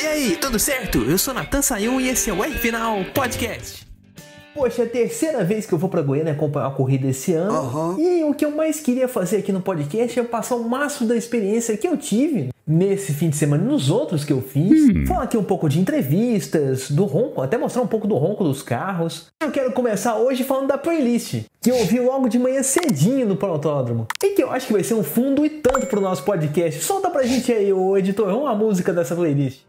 E aí, tudo certo? Eu sou Natan Sayun e esse é o R-Final Podcast. Poxa, é a terceira vez que eu vou pra Goiânia acompanhar a corrida esse ano. E o que eu mais queria fazer aqui no podcast é passar o máximo da experiência que eu tive nesse fim de semana e nos outros que eu fiz. Falar aqui um pouco de entrevistas, do ronco, até mostrar um pouco do ronco dos carros. Eu quero começar hoje falando da playlist, que eu ouvi logo de manhã cedinho no autódromo. E que eu acho que vai ser um fundo e tanto pro nosso podcast. Solta pra gente aí, ô editor, uma música dessa playlist.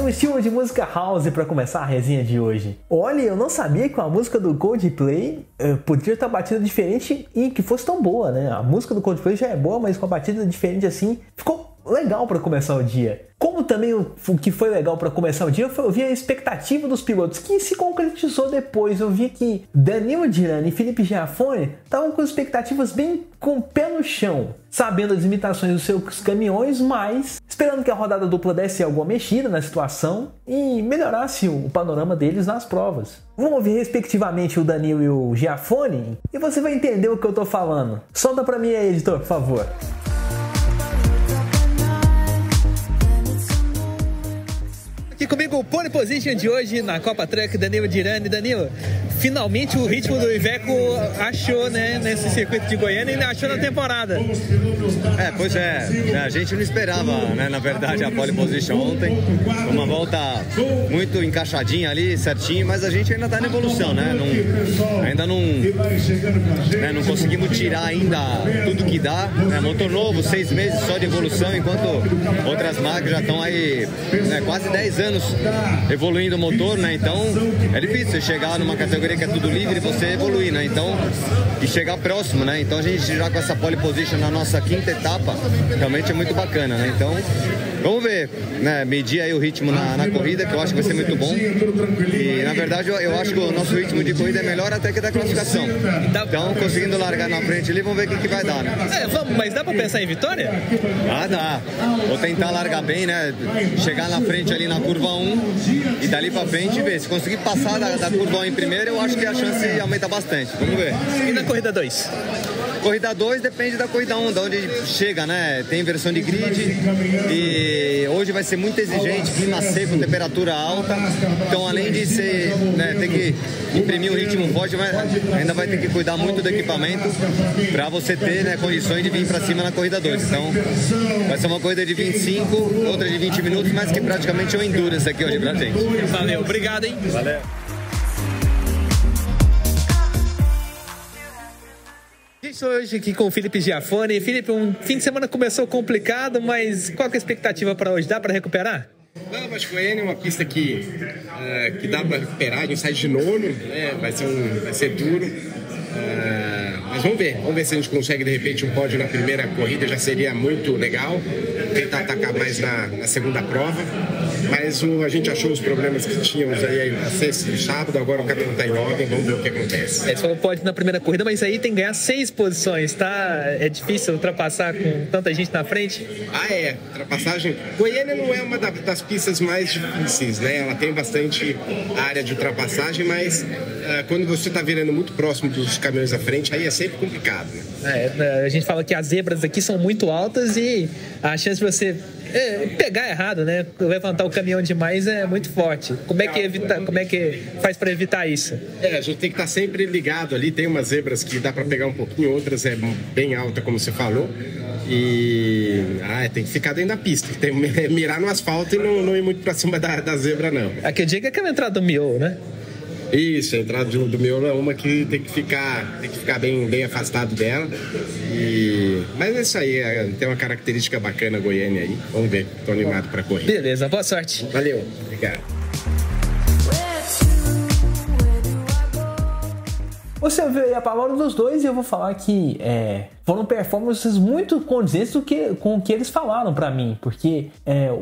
Um estilo de música house para começar a resenha de hoje. Olha, eu não sabia que uma música do Coldplay podia ter uma batida diferente e que fosse tão boa, né? A música do Coldplay já é boa, mas com a batida diferente assim, ficou legal para começar o dia. Como também o que foi legal para começar o dia foi ouvir a expectativa dos pilotos, que se concretizou depois. Eu vi que Danilo Dirani e Felipe Giafone estavam com expectativas bem com o pé no chão, sabendo as limitações dos seus caminhões, mas esperando que a rodada dupla desse alguma mexida na situação e melhorasse o panorama deles nas provas. Vamos ouvir respectivamente o Danilo e o Giafone e você vai entender o que eu tô falando. Solta pra mim aí, editor, por favor. Aqui comigo o pole position de hoje na Copa Truck, Danilo Dirani. Danilo, finalmente o ritmo do Iveco achou, né, nesse circuito de Goiânia, e ele achou na temporada. Pois é, a gente não esperava, né, na verdade, a pole position ontem. Uma volta muito encaixadinha ali, certinho, mas a gente ainda está na evolução, né? Ainda não conseguimos tirar ainda tudo que dá. Motor novo, 6 meses só de evolução, enquanto outras marcas já estão aí, né, quase 10 anos evoluindo o motor, né? Então é difícil você chegar numa categoria que é tudo livre e você evoluir, né? Então, e chegar próximo, né? Então a gente já com essa pole position na nossa quinta etapa, realmente é muito bacana, né? Então, vamos ver, né? Medir aí o ritmo na corrida, que eu acho que vai ser muito bom. E na verdade eu acho que o nosso ritmo de corrida é melhor até que da classificação. Então, conseguindo largar na frente ali, vamos ver o que vai dar, né? Vamos, mas dá pra pensar em vitória? Dá. Vou tentar largar bem, né? Chegar na frente ali na curva 1 e dali pra frente ver. Se conseguir passar da curva 1 em primeiro, eu acho que a chance aumenta bastante. Vamos ver. E na corrida 2? Corrida 2 depende da corrida 1, da onde chega, né? Tem versão de grid e hoje vai ser muito exigente, clima seco, temperatura alta. Então, além de ser, né, ter que imprimir um ritmo forte, ainda vai ter que cuidar muito do equipamento para você ter, né, condições de vir para cima na corrida 2. Então, vai ser uma corrida de 25, outra de 20 minutos, mas que praticamente é um endurance aqui hoje pra gente. Valeu, obrigado, hein? Valeu. Estou hoje aqui com o Felipe Giafone. Felipe, um fim de semana começou complicado, mas qual que é a expectativa para hoje? Dá para recuperar? Não, acho que Goiânia é uma pista que dá para recuperar. A gente sai de nono, né? Vai ser duro. Mas vamos ver se a gente consegue de repente um pódio na primeira corrida, já seria muito legal. Tentar atacar mais na segunda prova. Mas a gente achou os problemas que tínhamos aí na sexta e sábado, agora o caminhão está em ordem, vamos ver o que acontece. Você falou pode na primeira corrida, mas aí tem que ganhar 6 posições, tá? É difícil ultrapassar com tanta gente na frente? Ultrapassagem. Goiânia não é uma das pistas mais difíceis, né? Ela tem bastante área de ultrapassagem, mas quando você está virando muito próximo dos caminhões à frente, aí é sempre complicado, né? A gente fala que as zebras aqui são muito altas e a chance de você pegar errado, né? Levantar o caminhão demais é muito forte. Como é que faz para evitar isso? A gente tem que estar sempre ligado ali. Tem umas zebras que dá para pegar um pouquinho, outras é bem alta, como você falou. E tem que ficar dentro da pista. Tem que mirar no asfalto e não ir muito para cima da zebra, não. Aqui eu digo que é aquela entrada do miolo, né? Isso, a entrada do miolo é uma que tem que ficar bem afastado dela. Mas é isso aí, tem uma característica bacana a Goiânia aí. Vamos ver, tô animado pra correr. Beleza, boa sorte. Valeu, obrigado. Você ouviu a palavra dos dois e eu vou falar que foram performances muito condizentes com o que eles falaram pra mim, porque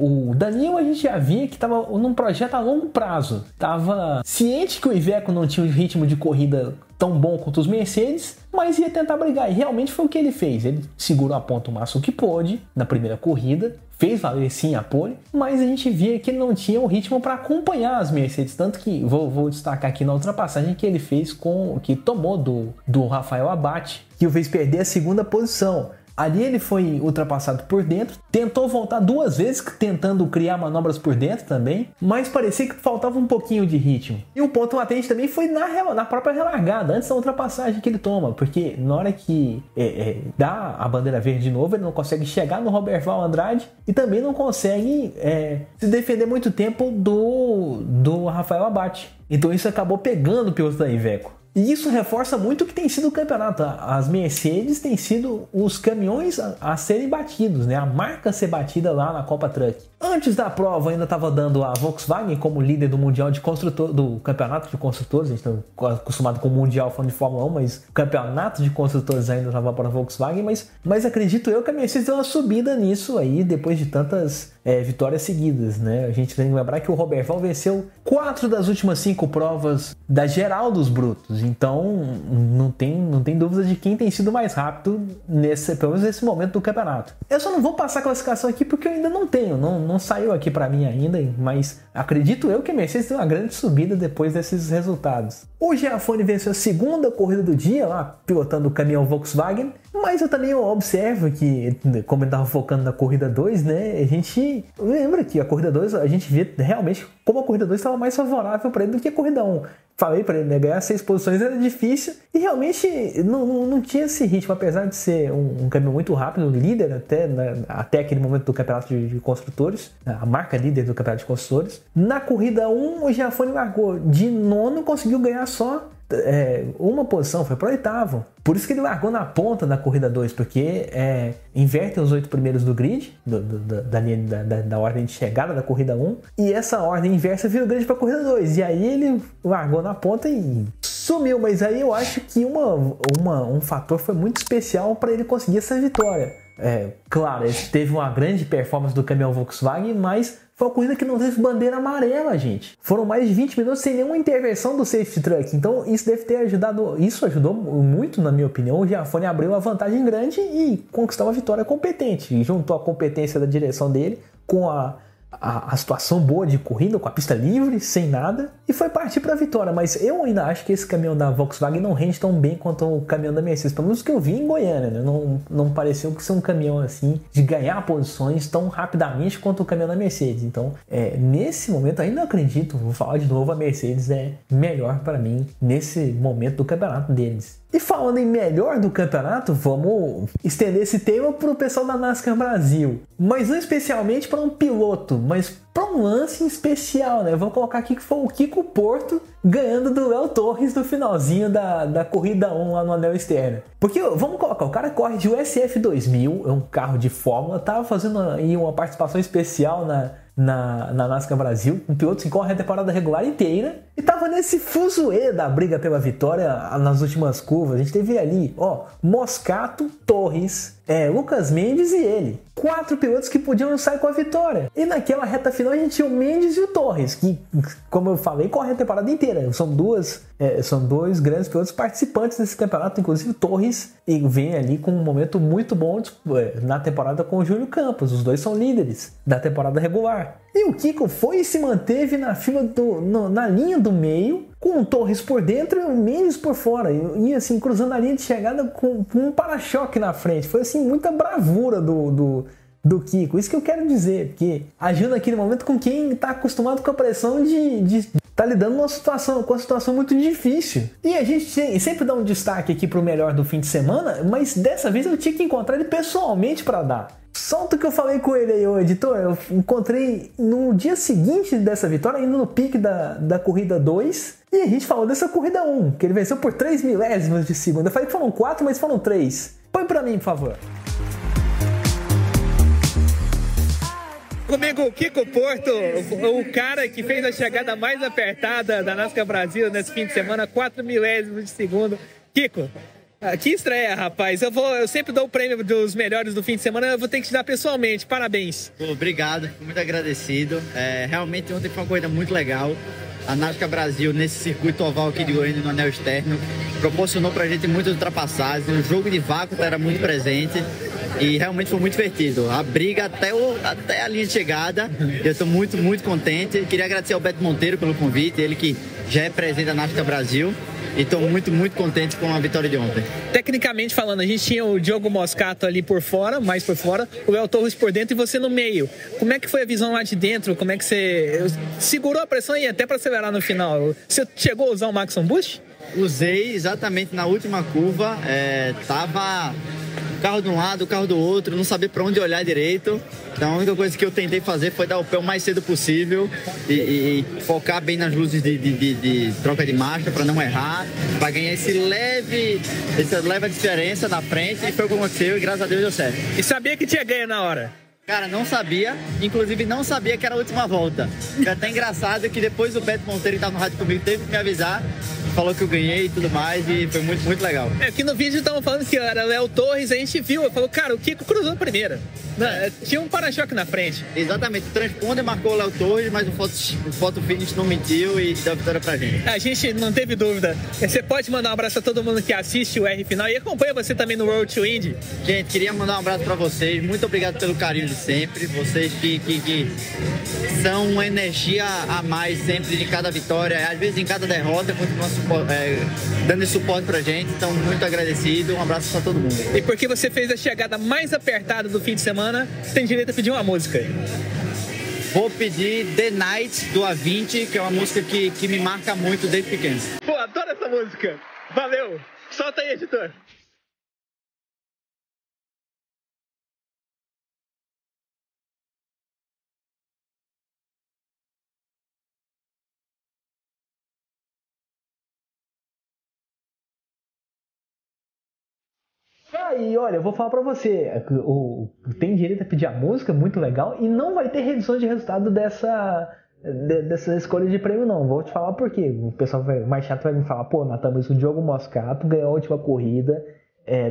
o Daniel a gente já via que estava num projeto a longo prazo, estava ciente que o Iveco não tinha um ritmo de corrida tão bom quanto os Mercedes, mas ia tentar brigar, e realmente foi o que ele fez. Ele segurou a ponta o máximo que pôde na primeira corrida, fez valer sim a pole, mas a gente via que ele não tinha o ritmo para acompanhar as Mercedes, tanto que vou destacar aqui na ultrapassagem que ele fez que tomou do Rafael Abate, que o fez perder a segunda posição. Ali ele foi ultrapassado por dentro, tentou voltar 2 vezes, tentando criar manobras por dentro também, mas parecia que faltava um pouquinho de ritmo. E o ponto latente também foi na própria relargada, antes da ultrapassagem que ele toma, porque na hora que dá a bandeira verde de novo, ele não consegue chegar no Roberval Andrade e também não consegue se defender muito tempo do Rafael Abate. Então isso acabou pegando o piloto da Iveco. E isso reforça muito o que tem sido o campeonato. As Mercedes têm sido os caminhões a serem batidos, né? A marca a ser batida lá na Copa Truck. Antes da prova ainda estava dando a Volkswagen como líder do Mundial de Construtores, do Campeonato de Construtores. A gente está acostumado com o Mundial falando de Fórmula 1, mas o Campeonato de Construtores ainda estava para a Volkswagen. Mas acredito eu que a Mercedes deu uma subida nisso aí depois de tantas vitórias seguidas, né? A gente tem que lembrar que o Roberval venceu 4 das últimas 5 provas da geral dos brutos. Então não tem dúvida de quem tem sido mais rápido pelo menos nesse momento do campeonato. Eu só não vou passar a classificação aqui porque eu ainda não tenho, não saiu aqui para mim ainda, mas acredito eu que a Mercedes tem uma grande subida depois desses resultados. O Giafone venceu a segunda corrida do dia, lá pilotando o caminhão Volkswagen, mas eu também observo que, como ele estava focando na corrida 2, né, a gente lembra que a corrida 2, a gente vê realmente como a corrida 2 estava mais favorável para ele do que a corrida 1. Falei para ele, né, ganhar 6 posições era difícil e realmente não tinha esse ritmo, apesar de ser um caminhão muito rápido, líder até aquele momento do campeonato de construtores, a marca líder do campeonato de construtores. Na corrida 1, o Giafone largou de nono e conseguiu ganhar só uma posição, foi para o 8º. Por isso que ele largou na ponta da corrida 2, porque invertem os 8 primeiros do grid, da ordem de chegada da corrida 1, e essa ordem inversa vira o grid para a corrida 2. E aí ele largou na ponta e sumiu, mas aí eu acho que um fator foi muito especial para ele conseguir essa vitória. Claro, ele teve uma grande performance do caminhão Volkswagen, mas foi uma corrida que não teve bandeira amarela, gente. Foram mais de 20 minutos sem nenhuma intervenção do safety truck. Então isso deve ter ajudado. Isso ajudou muito, na minha opinião. O Giafone abriu uma vantagem grande e conquistou uma vitória competente. E juntou a competência da direção dele com a situação boa de corrida, com a pista livre, sem nada, e foi partir para a vitória. Mas eu ainda acho que esse caminhão da Volkswagen não rende tão bem quanto o caminhão da Mercedes, pelo menos que eu vi em Goiânia, né? Não pareceu que ser um caminhão assim de ganhar posições tão rapidamente quanto o caminhão da Mercedes. Então nesse momento ainda acredito, vou falar de novo, a Mercedes é melhor para mim nesse momento do campeonato deles. E falando em melhor do campeonato, vamos estender esse tema para o pessoal da NASCAR Brasil. Mas não especialmente para um piloto, mas para um lance especial, né? Vou colocar aqui que foi o Kiko Porto ganhando do Léo Torres no finalzinho da corrida 1 lá no anel externo. Porque, vamos colocar, o cara corre de USF 2000, é um carro de fórmula, tava fazendo aí uma participação especial na NASCAR Brasil, um piloto que corre a temporada regular inteira e tava nesse fuzuê da briga pela vitória nas últimas curvas. A gente teve ali, Moscato, Torres, Lucas Mendes e ele. 4 pilotos que podiam sair com a vitória. E naquela reta final a gente tinha o Mendes e o Torres, que, como eu falei, correm a temporada inteira. São dois grandes pilotos participantes desse campeonato, inclusive o Torres vem ali com um momento muito bom na temporada com o Júlio Campos. Os dois são líderes da temporada regular. E o Kiko foi e se manteve na fila na linha do meio, com o Torres por dentro e o Mendes por fora. E assim, cruzando a linha de chegada com um para-choque na frente. Foi assim, muita bravura do Kiko. Isso que eu quero dizer, porque ajuda naquele momento com quem está acostumado com a pressão de tá lidando com uma situação muito difícil. E a gente sempre dá um destaque aqui pro melhor do fim de semana, mas dessa vez eu tinha que encontrar ele pessoalmente para dar. Solta o que eu falei com ele aí, ô editor. Eu encontrei no dia seguinte dessa vitória, indo no pique da corrida 2, e a gente falou dessa corrida 1, que ele venceu por 3 milésimos de segundo. Eu falei que foram 4, mas foram 3. Põe pra mim, por favor. Comigo, o Kiko Porto, o cara que fez a chegada mais apertada da NASCAR Brasil nesse fim de semana, 4 milésimos de segundo. Kiko, Que estreia, rapaz. Eu sempre dou o prêmio dos melhores do fim de semana, eu vou ter que te dar pessoalmente. Parabéns. Obrigado, muito agradecido. Realmente ontem foi uma corrida muito legal. A NASCAR Brasil, nesse circuito oval aqui de Goiânia, no anel externo, proporcionou pra gente muitas ultrapassagens. O jogo de vácuo era muito presente e realmente foi muito divertido. A briga até a linha de chegada, eu estou muito, muito contente. Queria agradecer ao Beto Monteiro pelo convite, ele que já é presidente da NASCAR Brasil. E estou muito, muito contente com a vitória de ontem. Tecnicamente falando, a gente tinha o Diogo Moscato ali por fora, mais por fora, o Léo Torres por dentro e você no meio. Como é que foi a visão lá de dentro? Como é que você segurou a pressão e até para acelerar no final? Você chegou a usar o Maxon Boost? Usei exatamente na última curva. Tava o carro de um lado, o carro do outro, não sabia para onde olhar direito. Então a única coisa que eu tentei fazer foi dar o pé o mais cedo possível e focar bem nas luzes de troca de marcha para não errar, para ganhar essa leve diferença na frente, e foi o que aconteceu e graças a Deus deu certo. E sabia que tinha ganho na hora? Cara, não sabia, inclusive não sabia que era a última volta. Foi até engraçado que depois o Beto Monteiro, que estava no rádio comigo, teve que me avisar, falou que eu ganhei e tudo mais, e foi muito, muito legal. Aqui no vídeo estavam falando que era Léo Torres, a gente viu, falou, cara, o Kiko cruzou primeiro. Tinha um para-choque na frente. Exatamente, o transponder marcou o Léo Torres, mas o photo finish não mentiu e deu a vitória pra gente. A gente não teve dúvida. Você pode mandar um abraço a todo mundo que assiste o R Final e acompanha você também no Road to Indy. Gente, queria mandar um abraço pra vocês, muito obrigado pelo carinho de sempre, vocês que são uma energia a mais sempre de cada vitória, às vezes em cada derrota, continuam dando esse suporte pra gente, então muito agradecido, um abraço pra todo mundo. E porque você fez a chegada mais apertada do fim de semana, você tem direito a pedir uma música. Vou pedir The Night do A20, que é uma música que me marca muito desde pequeno. Pô, adoro essa música. Valeu. Solta aí, editor. E olha, eu vou falar pra você, tem direito a pedir a música, muito legal, e não vai ter redução de resultado dessa escolha de prêmio não, vou te falar por quê. O pessoal mais chato vai me falar, pô, Natan, mas o Diogo Moscato ganhou a última corrida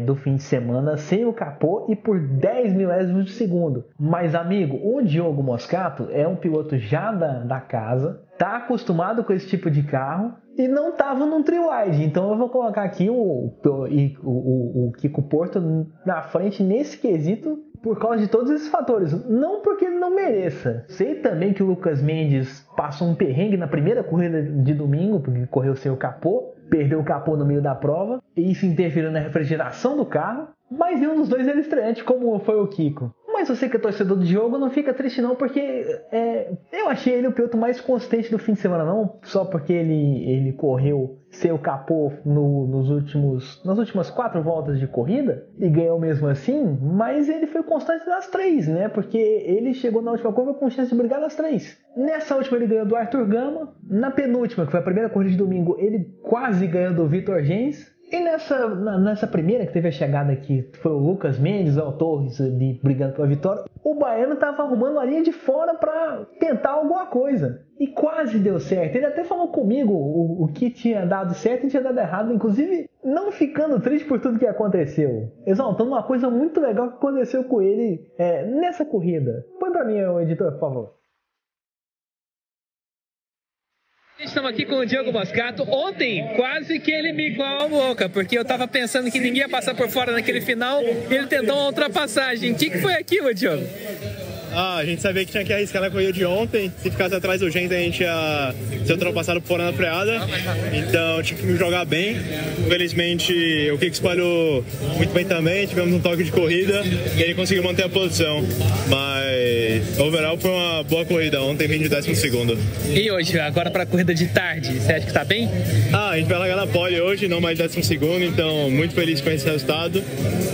do fim de semana sem o capô e por 10 milésimos de segundo. Mas amigo, o Diogo Moscato é um piloto já da casa, tá acostumado com esse tipo de carro e não tava num tri-wide. Então eu vou colocar aqui o Kiko Porto na frente nesse quesito por causa de todos esses fatores. Não porque ele não mereça. Sei também que o Lucas Mendes passou um perrengue na primeira corrida de domingo, porque correu sem o capô, perdeu o capô no meio da prova, e isso interferiu na refrigeração do carro. Mas nenhum dos dois era estreante, como foi o Kiko. Mas você que é torcedor do Diogo, não fica triste não, porque eu achei ele o piloto mais consistente do fim de semana, não só porque ele correu sem o capô nas últimas 4 voltas de corrida e ganhou mesmo assim, mas ele foi constante nas 3, né? Porque ele chegou na última curva com chance de brigar nas 3. Nessa última ele ganhou do Arthur Gama, na penúltima, que foi a primeira corrida de domingo, ele quase ganhou do Vitor Gens. E nessa primeira que teve a chegada aqui, foi o Lucas Mendes, o Torres ali brigando pela vitória, o baiano estava arrumando a linha de fora para tentar alguma coisa. E quase deu certo. Ele até falou comigo o que tinha dado certo e tinha dado errado, inclusive não ficando triste por tudo que aconteceu. Exaltando uma coisa muito legal que aconteceu com ele nessa corrida. Põe para mim, editor, por favor. Estamos aqui com o Diogo Moscato. Ontem, quase que ele me igualou a boca, porque eu tava pensando que ninguém ia passar por fora naquele final e ele tentou uma ultrapassagem. O que foi aquilo, Diogo? A gente sabia que tinha que arriscar na corrida de ontem. Se ficasse atrás do Gens, a gente ia ser ultrapassado por fora na freada. Então tinha que me jogar bem. Infelizmente, o Kiko espalhou muito bem também. Tivemos um toque de corrida e ele conseguiu manter a posição. Mas, overall, foi uma boa corrida. Ontem vim de 12º. E hoje, agora para a corrida de tarde, você acha que tá bem? A gente vai largar na pole hoje, não mais 12º. Então, muito feliz com esse resultado.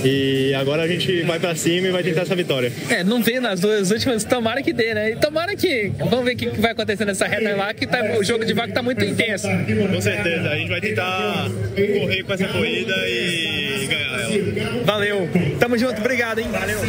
E agora a gente vai pra cima e vai tentar essa vitória. Não vê nas duas últimas, tomara que dê, né? E tomara que... Vamos ver o que vai acontecer nessa reta lá, que o jogo de vaca tá muito intenso. Com certeza, a gente vai tentar correr com essa corrida e ganhar ela. Valeu, tamo junto, obrigado, hein? Valeu.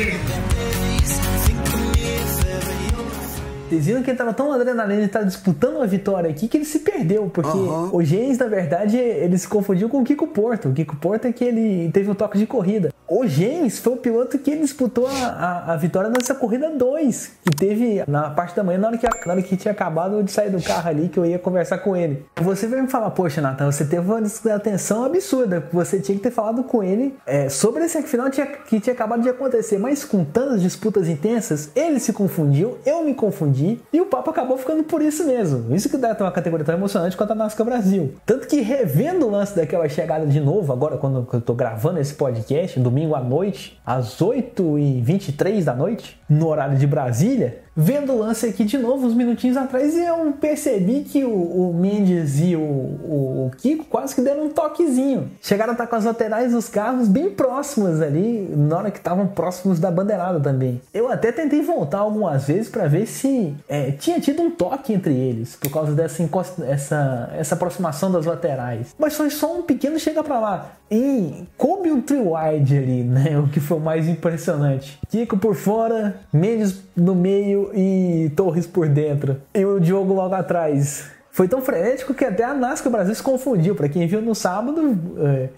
Vocês viram que ele tava tão adrenalina, ele tá disputando uma vitória aqui que ele se perdeu, porque o Gens, na verdade, ele se confundiu com o Kiko Porto. O Kiko Porto é que ele teve um toque de corrida. O Gens foi o piloto que ele disputou a vitória nessa corrida 2, que teve na parte da manhã, na hora que tinha acabado de sair do carro ali, que eu ia conversar com ele. Você vai me falar, poxa, Nathan, você teve uma atenção absurda, você tinha que ter falado com ele sobre esse final que tinha acabado de acontecer, mas com tantas disputas intensas, ele se confundiu, eu me confundi, e o papo acabou ficando por isso mesmo. Isso que dá uma categoria tão emocionante quanto a NASCAR Brasil. Tanto que revendo o lance daquela chegada de novo, agora quando eu tô gravando esse podcast, domingo à noite, às 8h23 da noite, no horário de Brasília, vendo o lance aqui de novo, uns minutinhos atrás, eu percebi que o Mendes e o Kiko quase que deram um toquezinho. Chegaram a estar com as laterais dos carros bem próximas ali, na hora que estavam próximos da bandeirada também. Eu até tentei voltar algumas vezes para ver se tinha tido um toque entre eles, por causa dessa essa aproximação das laterais. Mas foi só um pequeno chega para lá. E coube um three-wide ali, né? O que foi o mais impressionante. Kiko por fora, Mendes no meio e Torres por dentro. E o Diogo logo atrás. Foi tão frenético que até a NASCAR Brasil se confundiu. Para quem viu no sábado,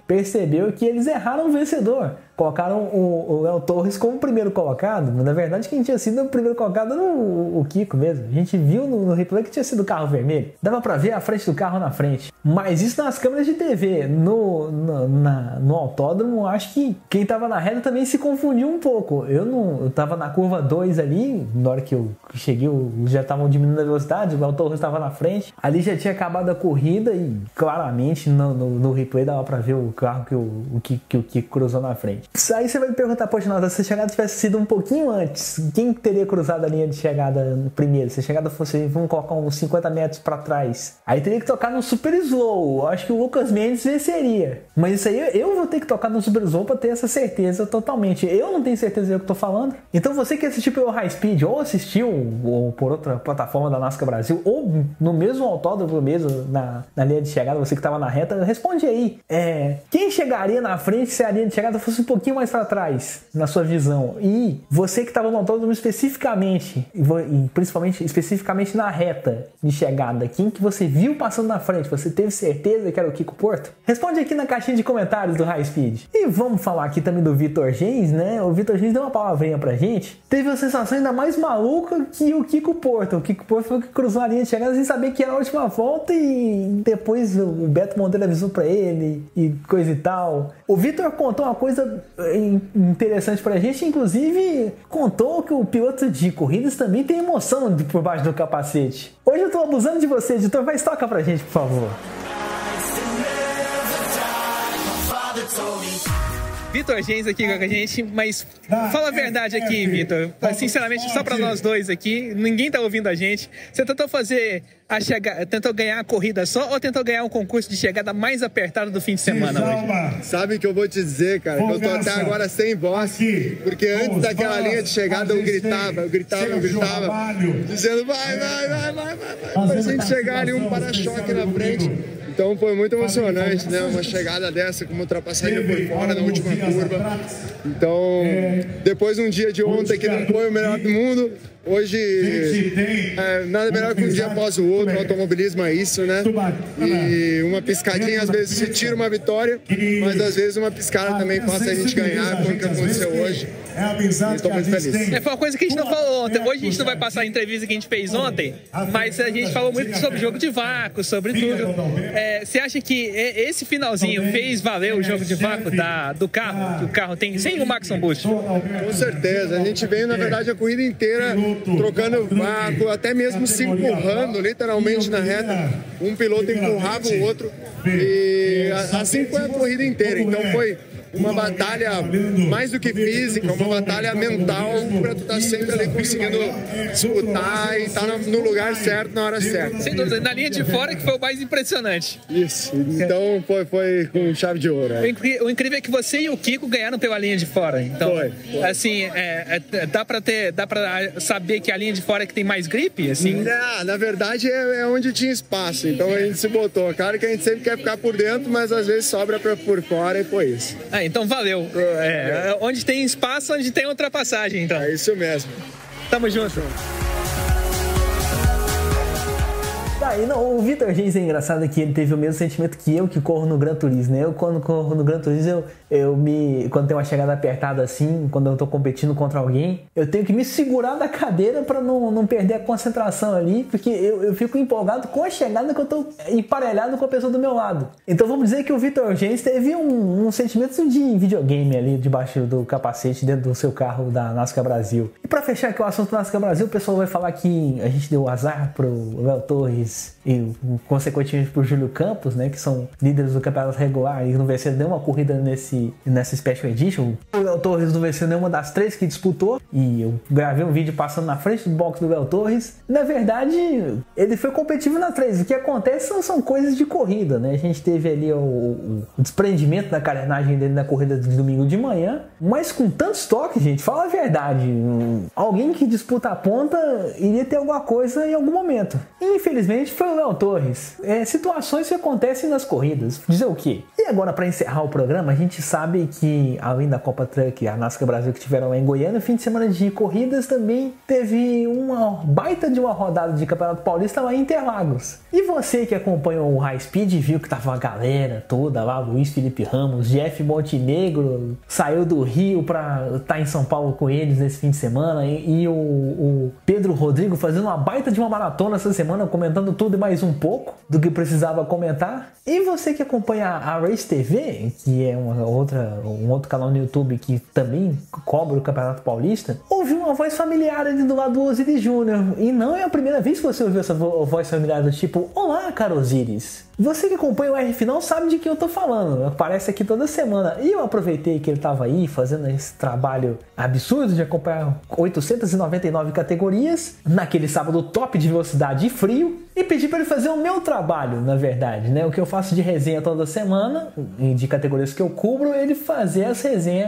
percebeu que eles erraram o vencedor. Colocaram o Léo Torres como primeiro colocado, mas na verdade quem tinha sido o primeiro colocado era o Kiko mesmo. A gente viu no replay que tinha sido o carro vermelho. Dava pra ver a frente do carro na frente. Mas isso nas câmeras de TV. No autódromo, acho que quem tava na reta também se confundiu um pouco. Eu tava na curva 2 ali, na hora que eu cheguei, já estavam diminuindo a velocidade, o Léo Torres estava na frente. Ali já tinha acabado a corrida e claramente no replay dava pra ver o carro que o Kiko cruzou na frente. Aí você vai me perguntar, poxa, Nathan, se a chegada tivesse sido um pouquinho antes, quem teria cruzado a linha de chegada primeiro? Se a chegada fosse, vamos colocar uns 50 metros pra trás, aí teria que tocar no super slow. Eu acho que o Lucas Mendes venceria. Mas isso aí eu vou ter que tocar no super slow pra ter essa certeza totalmente. Eu não tenho certeza do que eu tô falando. Então você que assistiu pelo High Speed, ou assistiu ou por outra plataforma da NASCAR Brasil, ou no mesmo autódromo mesmo, na linha de chegada, você que tava na reta, responde aí. Quem chegaria na frente se a linha de chegada fosse um pouquinho mais para trás, na sua visão? E você que estava no autódromo especificamente, e principalmente especificamente na reta de chegada, quem que você viu passando na frente? Você teve certeza que era o Kiko Porto? Responde aqui na caixinha de comentários do High Speed. E vamos falar aqui também do Vitor Gens, né? O Vitor Gens deu uma palavrinha pra gente. Teve uma sensação ainda mais maluca que o Kiko Porto. O Kiko Porto foi o que cruzou a linha de chegada sem saber que era a última volta e depois o Beto Monteiro avisou pra ele e coisa e tal. O Vitor contou uma coisa interessante pra gente, inclusive contou que o piloto de corridas também tem emoção por baixo do capacete. Hoje eu tô abusando de você, editor, mas toca pra gente, por favor. Vitor Gens aqui com a gente, mas fala a verdade aqui, Vitor. Sinceramente, só pra nós dois aqui, ninguém tá ouvindo a gente. Você tentou fazer tentou ganhar a corrida só ou tentou ganhar um concurso de chegada mais apertado do fim de semana hoje? Sabe que eu vou te dizer, cara, que eu tô até agora sem voz, porque antes daquela linha de chegada eu gritava, dizendo vai, pra gente chegar ali um para-choque na frente. Então foi muito emocionante, né? Uma chegada dessa com uma ultrapassagem por fora na última curva. Então, depois de um dia de ontem que não foi o melhor do mundo, hoje nada melhor que um dia após o outro. O automobilismo é isso, né? E uma piscadinha às vezes se tira uma vitória, mas às vezes uma piscada também faz a gente ganhar, como que aconteceu hoje. Estou muito feliz. Foi uma coisa que a gente não falou ontem. Hoje a gente não vai passar a entrevista que a gente fez ontem, mas a gente falou muito sobre jogo de vácuo, sobre tudo. Você acha que esse finalzinho fez valer o jogo de vácuo do carro, que o carro tem, sem o Maxon Boost? Com certeza. A gente veio, na verdade, a corrida inteira trocando vácuo, até mesmo se empurrando, literalmente na reta. Um piloto empurrava o outro e assim foi a corrida inteira. Então foi uma batalha mais do que física, uma batalha mental para tu estar sempre ali conseguindo disputar e estar no lugar certo na hora certa. Sem dúvida, na linha de fora que foi o mais impressionante. Isso, então foi com chave de ouro. O incrível é que você e o Kiko ganharam pela linha de fora. Então, foi. Assim, dá pra saber que a linha de fora é que tem mais gripe? Assim? Na verdade é onde tinha espaço, então a gente se botou. Claro que a gente sempre quer ficar por dentro, mas às vezes sobra por fora e foi isso. Então valeu. Onde tem espaço, onde tem ultrapassagem, então. É isso mesmo. Tamo junto. aí, não, o Vitor Gens é engraçado que ele teve o mesmo sentimento que eu, que corro no Gran Turismo, né? Eu, quando corro no Gran Turismo, quando tem uma chegada apertada assim, quando eu tô competindo contra alguém, eu tenho que me segurar da cadeira pra não perder a concentração ali, porque eu fico empolgado com a chegada que eu tô emparelhado com a pessoa do meu lado. Então vamos dizer que o Vitor Gens teve um sentimento de videogame ali debaixo do capacete dentro do seu carro da NASCAR Brasil. E pra fechar aqui o assunto da NASCAR Brasil, o pessoal vai falar que a gente deu azar pro Léo Torres e consequentemente pro Júlio Campos, né, que são líderes do campeonato regular e não venceram nenhuma corrida nessa Special Edition. O Léo Torres não venceu nenhuma das 3 que disputou e eu gravei um vídeo passando na frente do box do Léo Torres. Na verdade, ele foi competitivo na 3. O que acontece são coisas de corrida, né? A gente teve ali o desprendimento da carenagem dele na corrida de domingo de manhã, mas com tantos toques, gente, fala a verdade, alguém que disputa a ponta iria ter alguma coisa em algum momento. E, infelizmente foi o Léo Torres. Situações que acontecem nas corridas. Dizer o quê? E agora, para encerrar o programa, a gente sabe que além da Copa Truck, a NASCAR Brasil que tiveram lá em Goiânia, o fim de semana de corridas também teve uma baita de uma rodada de Campeonato Paulista lá em Interlagos. E você que acompanhou o High Speed viu que tava uma galera toda lá, Luiz Felipe Ramos, Jeff Montenegro, saiu do Rio pra estar em São Paulo com eles nesse fim de semana, e o Pedro Rodrigo fazendo uma baita de uma maratona essa semana, comentando tudo e mais um pouco do que precisava comentar. E você que acompanha a Race TV, que é um outro canal no YouTube que também cobra o Campeonato Paulista, ouviu uma voz familiar ali do lado do Osiris Júnior. E não é a primeira vez que você ouviu essa voz familiar do tipo: olá, caro Osiris. Você que acompanha o R Final sabe de quem eu tô falando, aparece aqui toda semana. E eu aproveitei que ele tava aí fazendo esse trabalho absurdo de acompanhar 899 categorias naquele sábado top de velocidade e frio, e pedi para ele fazer o meu trabalho, na verdade, né? O que eu faço de resenha toda semana, de categorias que eu cubro, ele fazer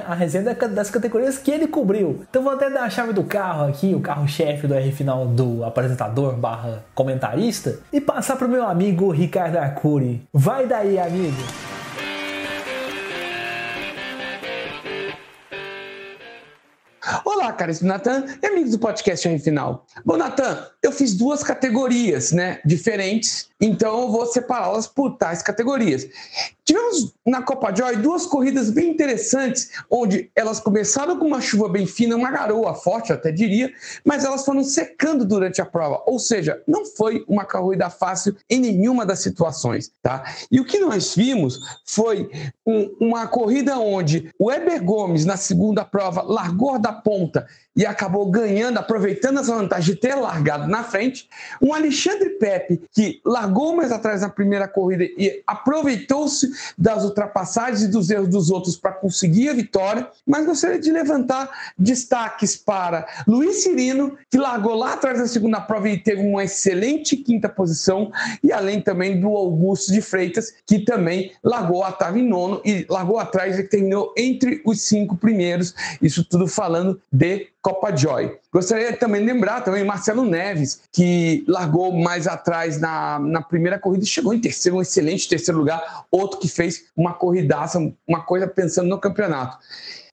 a resenha das categorias que ele cobriu. Então vou até dar a chave do carro aqui, o carro-chefe do R Final, do apresentador / comentarista, e passar pro meu amigo Ricardo Arcuri. Vai daí, amigo! Olá, caríssimo Natan e amigos do podcast R Final. Bom, Natan, eu fiz 2 categorias, né, diferentes, então eu vou separá-las por tais categorias. Tivemos na Copa Joy 2 corridas bem interessantes, onde elas começaram com uma chuva bem fina, uma garoa forte, eu até diria, mas elas foram secando durante a prova, ou seja, não foi uma corrida fácil em nenhuma das situações, tá? E o que nós vimos foi uma corrida onde o Weber Gomes, na segunda prova, largou da ponta e acabou ganhando, aproveitando essa vantagem de ter largado na frente. Um Alexandre Pepe, que largou mais atrás na primeira corrida e aproveitou-se das ultrapassagens e dos erros dos outros para conseguir a vitória. Mas gostaria de levantar destaques para Luiz Cirino, que largou lá atrás na segunda prova e teve uma excelente 5ª posição, e além também do Augusto de Freitas, que também estava em 9º e largou atrás e terminou entre os 5 primeiros. Isso tudo falando de Copa Joy. Gostaria também de lembrar também Marcelo Neves, que largou mais atrás na primeira corrida e chegou em terceiro, um excelente terceiro lugar, outro que fez uma corridaça, uma coisa pensando no campeonato.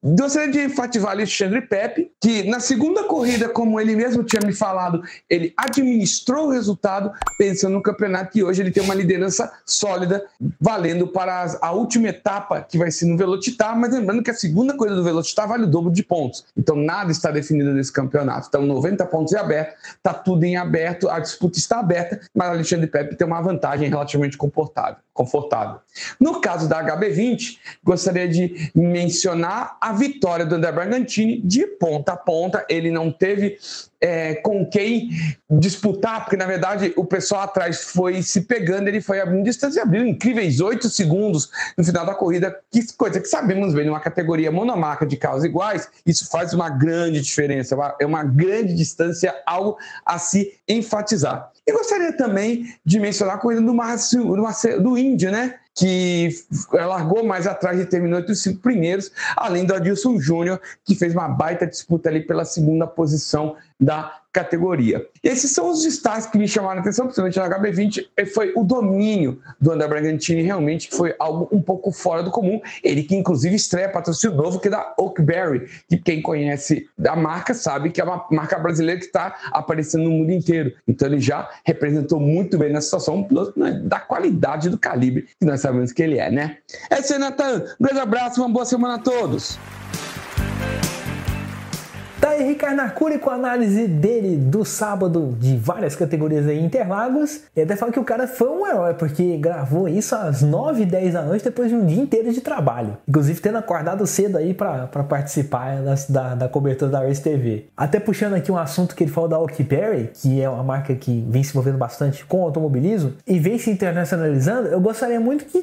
Gostaria de enfatizar Alexandre Pepe, que na segunda corrida, como ele mesmo tinha me falado, ele administrou o resultado pensando no campeonato, e hoje ele tem uma liderança sólida, valendo para a última etapa, que vai ser no Velocitar, mas lembrando que a segunda corrida do Velocitar vale o dobro de pontos, então nada está definido nesse campeonato, então 90 pontos em aberto, está tudo em aberto, a disputa está aberta, mas Alexandre Pepe tem uma vantagem relativamente confortável. No caso da HB20, gostaria de mencionar a vitória do André Bragantini de ponta a ponta. Ele não teve com quem disputar, porque na verdade o pessoal atrás foi se pegando, ele foi abrindo distância e abriu incríveis 8 segundos no final da corrida, coisa que sabemos bem, numa categoria monomarca de carros iguais, isso faz uma grande diferença, é uma grande distância, algo a se enfatizar. E gostaria também de mencionar a corrida do Índio, né? Que largou mais atrás e terminou entre os 5 primeiros, além do Adilson Júnior, que fez uma baita disputa ali pela segunda posição da categoria. Esses são os destaques que me chamaram a atenção, principalmente no HB20, foi o domínio do André Bragantini, realmente que foi algo um pouco fora do comum. Ele que inclusive estreia patrocínio novo, que é da Oakberry, que quem conhece da marca sabe que é uma marca brasileira que está aparecendo no mundo inteiro. Então ele já representou muito bem nessa situação, um piloto da qualidade do calibre que nós sabemos que ele é, né? É isso aí, Natan. Um grande abraço, uma boa semana a todos. Tá aí Ricardo Arcuri com a análise dele do sábado de várias categorias aí em Interlagos. E até fala que o cara foi um herói, porque gravou isso às 9h10 da noite depois de um dia inteiro de trabalho. Inclusive tendo acordado cedo aí pra participar da cobertura da Race TV. Até puxando aqui um assunto que ele falou da Oakberry, que é uma marca que vem se envolvendo bastante com o automobilismo e vem se internacionalizando. Eu gostaria muito que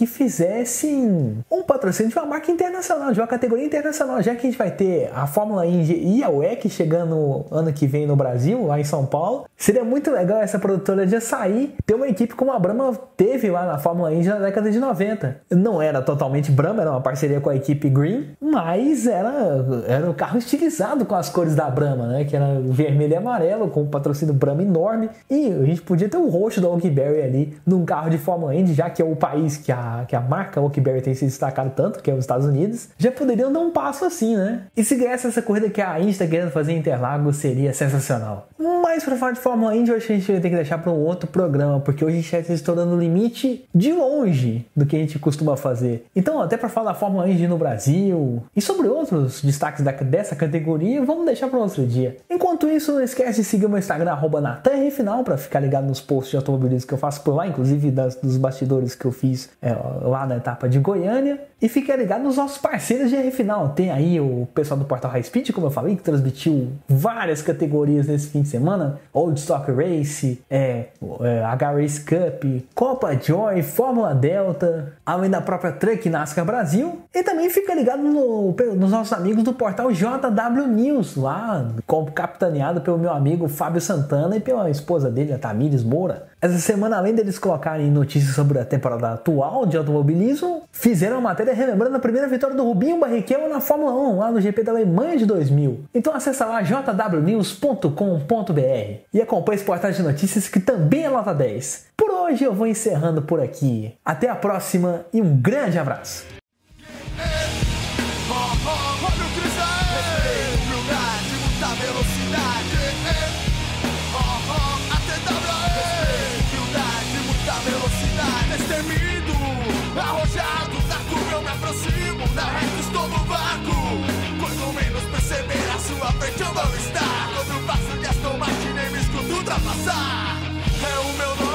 fizessem um patrocínio de uma marca internacional, de uma categoria internacional, já que a gente vai ter a Fórmula Indy e a WEC chegando ano que vem no Brasil, lá em São Paulo. Seria muito legal essa produtora de açaí ter uma equipe como a Brahma teve lá na Fórmula Indy na década de 90. Não era totalmente Brahma, era uma parceria com a equipe Green, mas era um carro estilizado com as cores da Brahma, né? Que era vermelho e amarelo, com um patrocínio Brahma enorme. E a gente podia ter o roxo da Oakberry ali num carro de Fórmula Indy, já que é o país que a marca Oakberry tem se destacado tanto, que é os Estados Unidos. Já poderiam dar um passo assim, né? E se ganhasse essa corrida que a Indy está querendo fazer em Interlagos, seria sensacional. Mas para falar de Fórmula Indy, hoje a gente vai ter que deixar para um outro programa, porque hoje a gente está estourando o limite de longe do que a gente costuma fazer. Então, até para falar da Fórmula Indy no Brasil e sobre outros destaques dessa categoria, vamos deixar para outro dia. Enquanto isso, não esquece de seguir o meu Instagram, @NatanRFinal, para ficar ligado nos posts de automobilismo que eu faço por lá, inclusive dos bastidores que eu fiz lá na etapa de Goiânia. E fica ligado nos nossos parceiros de R-Final. Tem aí o pessoal do Portal High Speed, como eu falei, que transmitiu várias categorias nesse fim de semana. Old Stock Race, H-Race Cup, Copa Joy, Fórmula Delta, além da própria Truck NASCAR Brasil. E também fica ligado nos nossos amigos do Portal JW News, lá capitaneado pelo meu amigo Fábio Santana e pela esposa dele, a Tamires Moura. Essa semana, além deles colocarem notícias sobre a temporada atual de automobilismo, fizeram uma matéria relembrando a primeira vitória do Rubinho Barrichello na Fórmula 1, lá no GP da Alemanha de 2000. Então acessa lá jwnews.com.br e acompanhe esse portal de notícias que também é nota 10. Por hoje eu vou encerrando por aqui. Até a próxima e um grande abraço. Arrojado da curva eu me aproximo, na reta estou no vácuo. Quando menos perceber a sua frente eu vou estar. Quando passo de Aston Martin nem me escuto ultrapassar. É o meu nome.